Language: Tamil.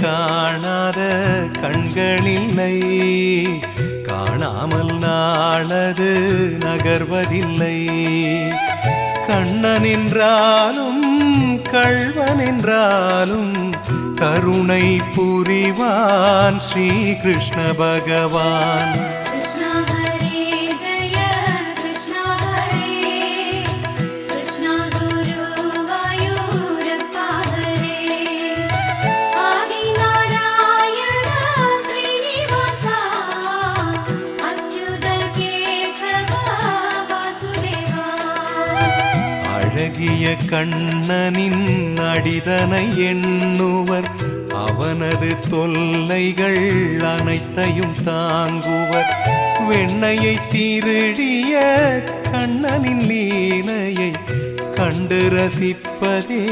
காணாத கண்களில்லை, காணாமல் நாளது நகர்வதில்லை. கண்ணன் என்றாலும் கள்வன் என்றாலும் கருணை புரிவான் ஸ்ரீ கிருஷ்ண பகவான். அழகிய கண்ணனின் அடிதனை எண்ணுவர், அவனது தொல்லைகள் அனைத்தையும் தாங்குவர். வெண்ணையை திருடிய கண்ணனின் லீலையை கண்டு ரசிப்பதே